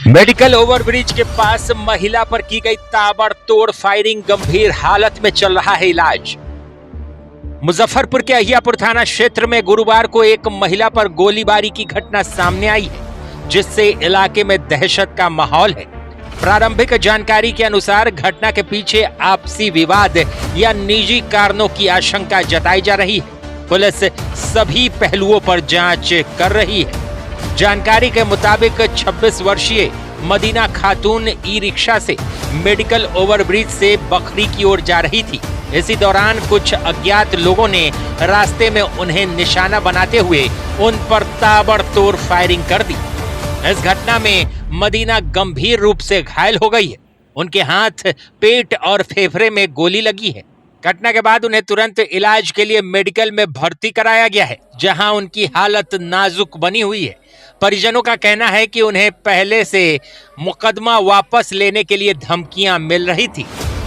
Medical overbridge के पास महिला पर की गई ताबड़तोड़ फायरिंग, गंभीर हालत में चल रहा है इलाज। मुजफ्फरपुर के अहियापुर थाना क्षेत्र में गुरुवार को एक महिला पर गोलीबारी की घटना सामने आई है, जिससे इलाके में दहशत का माहौल है। प्रारंभिक जानकारी के अनुसार घटना के पीछे आपसी विवाद या निजी कारणों की आशंका जताई जा रही है। पुलिस सभी पहलुओं पर जांच कर रही है। जानकारी के मुताबिक 26 वर्षीय मदीना खातून ई रिक्शा से मेडिकल ओवरब्रिज से बखरी की ओर जा रही थी। इसी दौरान कुछ अज्ञात लोगों ने रास्ते में उन्हें निशाना बनाते हुए उन पर ताबड़तोड़ फायरिंग कर दी। इस घटना में मदीना गंभीर रूप से घायल हो गई है। उनके हाथ, पेट और फेफड़े में गोली लगी है। घटना के बाद उन्हें तुरंत इलाज के लिए मेडिकल में भर्ती कराया गया है, जहां उनकी हालत नाजुक बनी हुई है। परिजनों का कहना है कि उन्हें पहले से मुकदमा वापस लेने के लिए धमकियां मिल रही थी।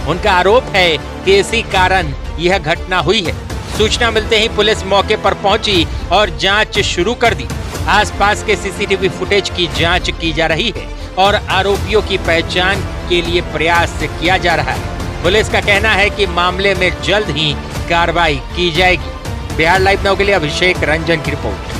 उनका आरोप है कि इसी कारण यह घटना हुई है। सूचना मिलते ही पुलिस मौके पर पहुंची और जांच शुरू कर दी। आसपास के सीसीटीवी फुटेज की जांच की जा रही है और आरोपियों की पहचान के लिए प्रयास किया जा रहा है। पुलिस का कहना है कि मामले में जल्द ही कार्रवाई की जाएगी। बिहार लाइव नाउ के लिए अभिषेक रंजन की रिपोर्ट।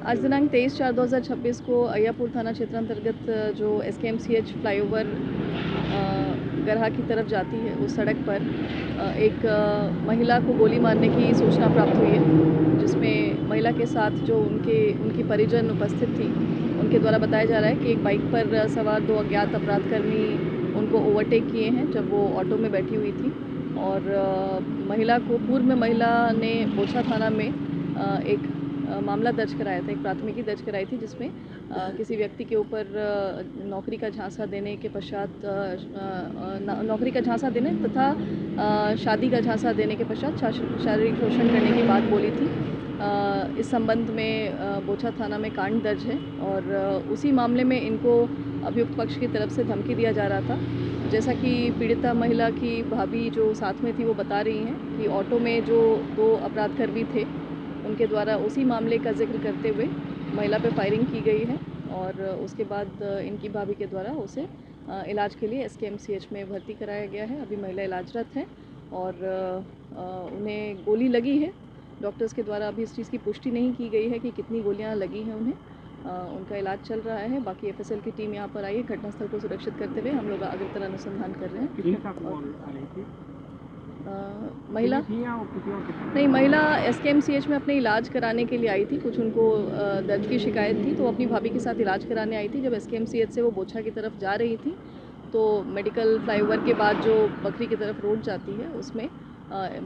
आज दिनांक 23/4/2026 को अहियापुर थाना क्षेत्र अंतर्गत जो SKMCH फ्लाईओवर गरहा की तरफ जाती है, उस सड़क पर एक महिला को गोली मारने की सूचना प्राप्त हुई है, जिसमें महिला के साथ जो उनकी परिजन उपस्थित थी, उनके द्वारा बताया जा रहा है कि एक बाइक पर सवार 2 अज्ञात अपराधकर्मी उनको ओवरटेक किए हैं जब वो ऑटो में बैठी हुई थी। और महिला को पूर्व में महिला ने बोछा थाना में एक मामला दर्ज कराया था, एक प्राथमिकी दर्ज कराई थी, जिसमें किसी व्यक्ति के ऊपर नौकरी का झांसा देने के पश्चात नौकरी का झांसा देने तथा शादी का झांसा देने के पश्चात शारीरिक शोषण करने की बात बोली थी। इस संबंध में बोछा थाना में कांड दर्ज है और उसी मामले में इनको अभियुक्त पक्ष की तरफ से धमकी दिया जा रहा था। जैसा कि पीड़िता महिला की भाभी जो साथ में थी वो बता रही हैं कि ऑटो में जो 2 अपराधकर्मी थे, उनके द्वारा उसी मामले का जिक्र करते हुए महिला पे फायरिंग की गई है और उसके बाद इनकी भाभी के द्वारा उसे इलाज के लिए SKMCH में भर्ती कराया गया है। अभी महिला इलाजरत है और उन्हें गोली लगी है। डॉक्टर्स के द्वारा अभी इस चीज़ की पुष्टि नहीं की गई है कि कितनी गोलियां लगी हैं उन्हें। उनका इलाज चल रहा है। बाकी FSL की टीम यहाँ पर आई है। घटनास्थल को सुरक्षित करते हुए हम लोग अग्रतर अनुसंधान कर रहे हैं। महिला नहीं, महिला SKMCH में अपने इलाज कराने के लिए आई थी। कुछ उनको दर्द की शिकायत थी, तो अपनी भाभी के साथ इलाज कराने आई थी। जब SKMCH से वो बोछा की तरफ जा रही थी, तो मेडिकल फ्लाईओवर के बाद जो बकरी की तरफ रोड जाती है, उसमें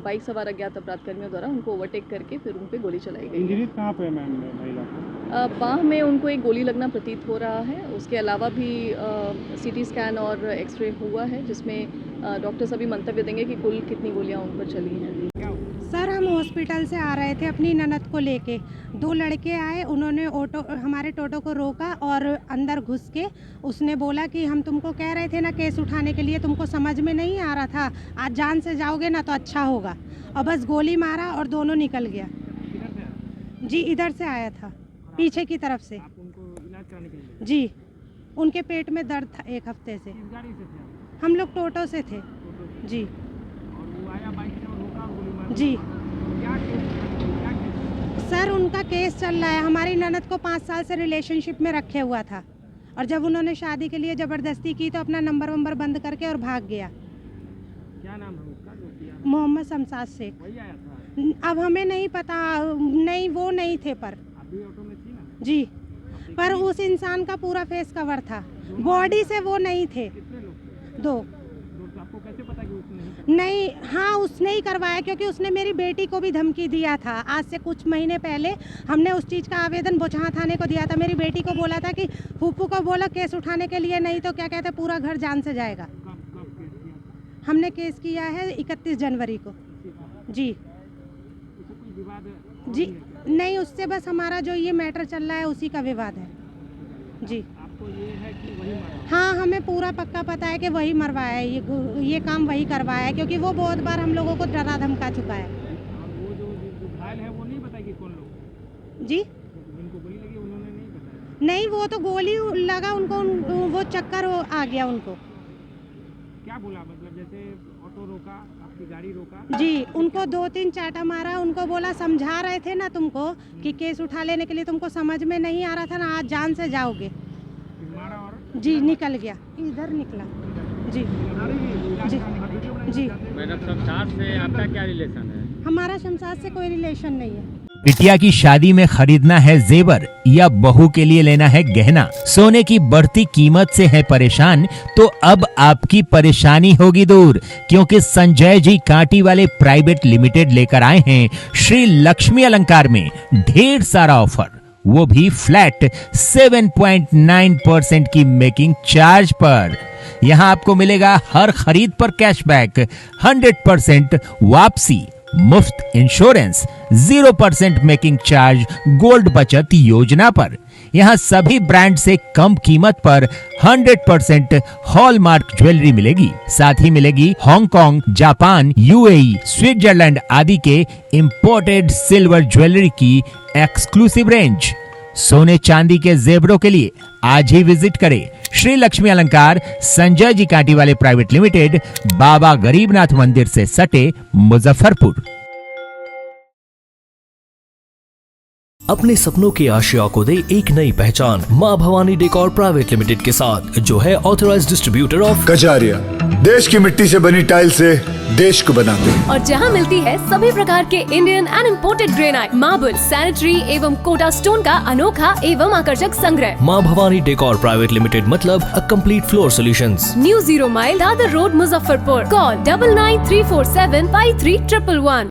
बाइक सवार अज्ञात अपराधकर्मियों द्वारा उनको ओवरटेक करके फिर उन पर गोली चलाई गई। इंजरी कहाँ पे मैम महिला को? बाह में उनको एक गोली लगना प्रतीत हो रहा है। उसके अलावा भी CT स्कैन और एक्सरे हुआ है, जिसमें डॉक्टर्स अभी मंतव्य देंगे कि कुल कितनी गोलियां उन पर चली हैं। सर, हम हॉस्पिटल से आ रहे थे अपनी ननद को लेके। 2 लड़के आए, उन्होंने हमारे टोटो को रोका और अंदर घुस के उसने बोला कि हम तुमको कह रहे थे ना केस उठाने के लिए, तुमको समझ में नहीं आ रहा था, आज जान से जाओगे ना तो अच्छा होगा। और बस गोली मारा और दोनों निकल गया। जी, इधर से आया था, पीछे की तरफ से। आप उनको इलाज कराने के लिए? जी, उनके पेट में दर्द था 1 हफ्ते से। किस गाड़ी से थे? हम लोग टोटो से थे। जी। और वो आया बाइक से और रोका और गोली मारा? जी क्या केस? सर, उनका केस चल रहा है। हमारी ननद को 5 साल से रिलेशनशिप में रखे हुआ था और जब उन्होंने शादी के लिए ज़बरदस्ती की तो अपना नंबर बंद करके और भाग गया। क्या नाम है उसका जो किया? मोहम्मद शमशाद शेख। वही आया था? अब हमें नहीं पता, नहीं वो नहीं थे, पर अभी ऑटो में थी ना? जी, पर उस इंसान का पूरा फेस कवर था, बॉडी से वो नहीं थे। कितने लोग थे? 2 तो आपको कैसे पता कि उसने नहीं करवाया? नहीं, हाँ उसने ही करवाया, क्योंकि उसने मेरी बेटी को भी धमकी दिया था। आज से कुछ महीने पहले हमने उस चीज़ का आवेदन बोछा थाने को दिया था। मेरी बेटी को बोला था कि फूफू को बोला केस उठाने के लिए, नहीं तो क्या कहते पूरा घर जान से जाएगा। कब केस किया? हमने केस किया है 31 जनवरी को। जी उससे कोई विवाद जी नहीं, उससे बस हमारा जो ये मैटर चल रहा है उसी का विवाद है। जी आपको ये है कि वही मारा? हाँ, हमें पूरा पक्का पता है कि वही मरवाया है, ये काम वही करवाया है, क्योंकि वो बहुत बार हम लोगों को डरा धमका चुका है। और वो जो घायल है वो नहीं बताया कि कौन लोग? जी जिनको गोली लगी उन्होंने नहीं बताया? नहीं, वो तो गोली लगा उनको, वो चक्कर आ गया उनको। क्या बोला, मतलब जैसे ऑटो रोका, आपकी गाड़ी रोका? जी, उनको 2-3 चाटा मारा, उनको बोला समझा रहे थे ना तुमको कि केस उठा लेने के लिए, तुमको समझ में नहीं आ रहा था ना, आज जान से जाओगे। फिर मारा और जी, निकल गया, इधर निकला। जी जी जी। मैडम शमशाद से आपका क्या रिलेशन है? हमारा शमशाद से कोई रिलेशन नहीं है। बिटिया की शादी में खरीदना है जेवर या बहू के लिए लेना है गहना, सोने की बढ़ती कीमत से है परेशान, तो अब आपकी परेशानी होगी दूर, क्योंकि संजय जी कांटी वाले प्राइवेट लिमिटेड लेकर आए हैं श्री लक्ष्मी अलंकार में ढेर सारा ऑफर, वो भी फ्लैट 7.9% की मेकिंग चार्ज पर। यहाँ आपको मिलेगा हर खरीद पर कैशबैक, 100% वापसी, मुफ्त इंश्योरेंस, 0% मेकिंग चार्ज गोल्ड बचत योजना पर। यहाँ सभी ब्रांड से कम कीमत पर 100% हॉलमार्क ज्वेलरी मिलेगी। साथ ही मिलेगी हांगकांग, जापान, यूएई, स्विट्जरलैंड आदि के इंपोर्टेड सिल्वर ज्वेलरी की एक्सक्लूसिव रेंज। सोने चांदी के जेवरों के लिए आज ही विजिट करें श्री लक्ष्मी अलंकार, संजय जी कांटी वाले प्राइवेट लिमिटेड, बाबा गरीबनाथ मंदिर से सटे, मुजफ्फरपुर। अपने सपनों की आशिया को दे एक नई पहचान माँ भवानी डेकोर प्राइवेट लिमिटेड के साथ, जो है ऑथराइज्ड डिस्ट्रीब्यूटर ऑफ कजारिया। देश की मिट्टी से बनी टाइल से देश को बनाते हैं, और जहां मिलती है सभी प्रकार के Indian and imported granite, marble, sanitary एवं कोटा स्टोन का अनोखा एवं आकर्षक संग्रह। माँ भवानी डेकोर प्राइवेट लिमिटेड मतलब a complete floor solutions. New 0 mile Dadar road, Muzaffarpur. Call 9934753111।